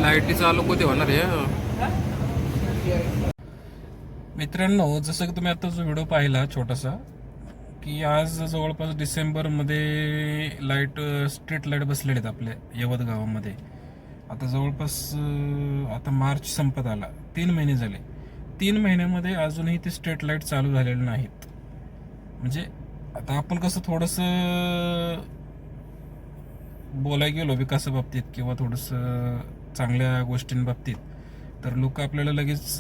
लाईटी चालू कधी होणार आहे मित्रांनो? जसं की तुम्ही आता जो व्हिडिओ पाहिला छोटासा, की आज जवळपास डिसेंबरमध्ये स्ट्रीट लाईट बसलेले आहेत आपल्या यवत गावामध्ये. आता जवळपास आता मार्च संपत आला, 3 महिने झाले. 3 महिन्यामध्ये अजूनही ते स्ट्रीट लाईट चालू झालेले नाहीत. म्हणजे आता आपण कसं थोडंसं बोलायला गेलो विकासाबाबतीत किंवा थोडंसं चांगल्या गोष्टींबाबतीत, तर लोक आपल्याला लगेच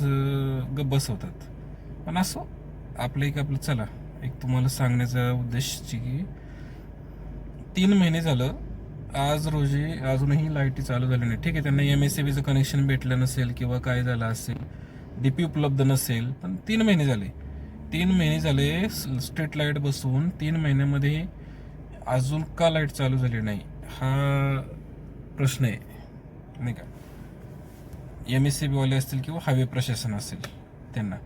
गप्प बसवतात. पण असो, आपलं चला, एक तुम्हाला सांगण्याचा उद्देश की 3 महिने झालं आज रोजी अजूनही लाईटी चालू झाल्या नाही. ठीक आहे, त्यांना MSEBीचं कनेक्शन भेटलं नसेल किंवा काय झालं असेल, DP उपलब्ध नसेल, पण 3 महिने झाले. 3 महिने झाले स्ट्रीट लाईट बसवून 3 महिन्यामध्ये अजून का लाईट चालू झाली नाही, हा प्रश्न आहे नाही का. MSEB वाले असतील किंवा हायवे प्रशासन असेल त्यांना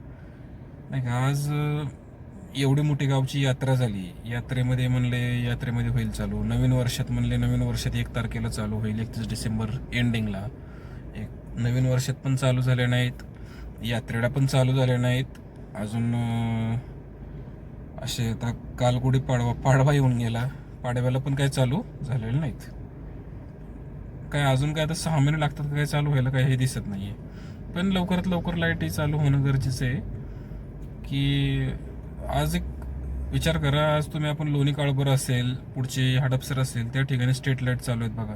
नाही का. आज एवढी मोठी गावची यात्रा झाली, यात्रेमध्ये होईल चालू. नवीन वर्षात 1 तारखेला चालू होईल, 31 डिसेंबर एंडिंगला. नवीन वर्षात पण चालू झाले नाहीत, यात्रेला पण चालू झाले नाहीत अजून. असे आता काल पाडवा येऊन गेला, पाडव्याला पण काही चालू झालेले नाहीत. काय अजून काय आता 6 महिने लागतात काय चालू व्हायला, काय हे दिसत नाहीये. पण लवकरात लवकर लाईट चालू होणं गरजेचं आहे. की आज एक विचार करा, आज आपण लोणी काळभोर असेल, पुढचे हडपसर असेल, त्या ठिकाणी स्ट्रीट लाईट चालू आहेत बघा.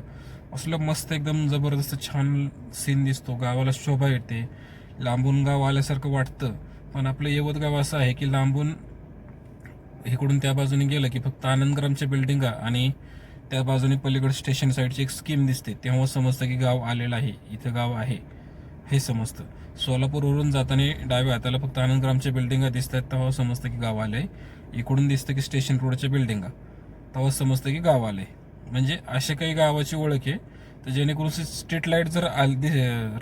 असलं मस्त एकदम जबरदस्त छान सीन दिसतो, गावाला शोभा येते, लांबून गाव आल्यासारखं वाटतं. पण आपलं यवत गाव असं आहे की लांबून इकडून त्या बाजूने गेलं की फक्त आनंदग्रामच्या बिल्डिंगा आणि त्या बाजूने पलीकडे स्टेशन साईडची एक स्कीम दिसते, तेव्हा समजतं की गाव आलेलं आहे, इथं गाव आहे हे समजतं. सोलापूरवरून जाताना डाव्या हाताला फक्त आनंदग्रामच्या बिल्डिंगा दिसतात, तेव्हा समजतं की गाव आलंय. इकडून दिसतं की स्टेशन रोडच्या बिल्डिंगा, तेव्हा समजतं की गाव आलंय. म्हणजे अशा काही गावाची ओळख आहे. तर जेणेकरून स्ट्रीट लाईट जर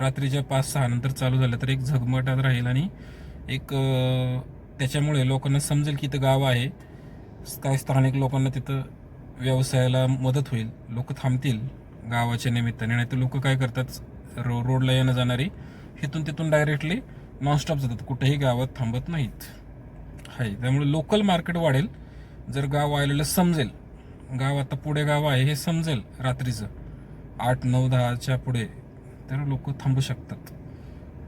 रात्रीच्या 5-6 नंतर चालू झालं तर एक झगमटात राहील आणि एक त्याच्यामुळे लोकांना समजेल की इथं गाव आहे. काय स्थानिक लोकांना तिथं व्यवसायाला मदत होईल, लोक थांबतील गावाच्या निमित्ताने. नाही तर लोक काय करतात, रोडला येणं जाणारी इथून तिथून डायरेक्टली नॉनस्टॉप जातात, कुठेही गावात थांबत नाहीत. हाय, त्यामुळे लोकल मार्केट वाढेल जर गाव आलेलं समजेल. गाव आता पुढे गाव आहे हे समजेल रात्रीचं 8-9-10च्या पुढे, तर लोक थांबू शकतात.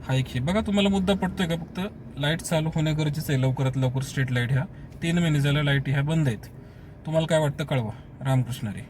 हा एक हे बघा, तुम्हाला मुद्दा पडतोय का? फक्त लाईट चालू होणे गरजेचं आहे लवकरात लवकर. स्ट्रीट लाईट ह्या 3 महिने झाल्या लाईट ह्या बंद आहेत. तुम्हाला काय वाटतं कळवा. रामकृष्ण हरी.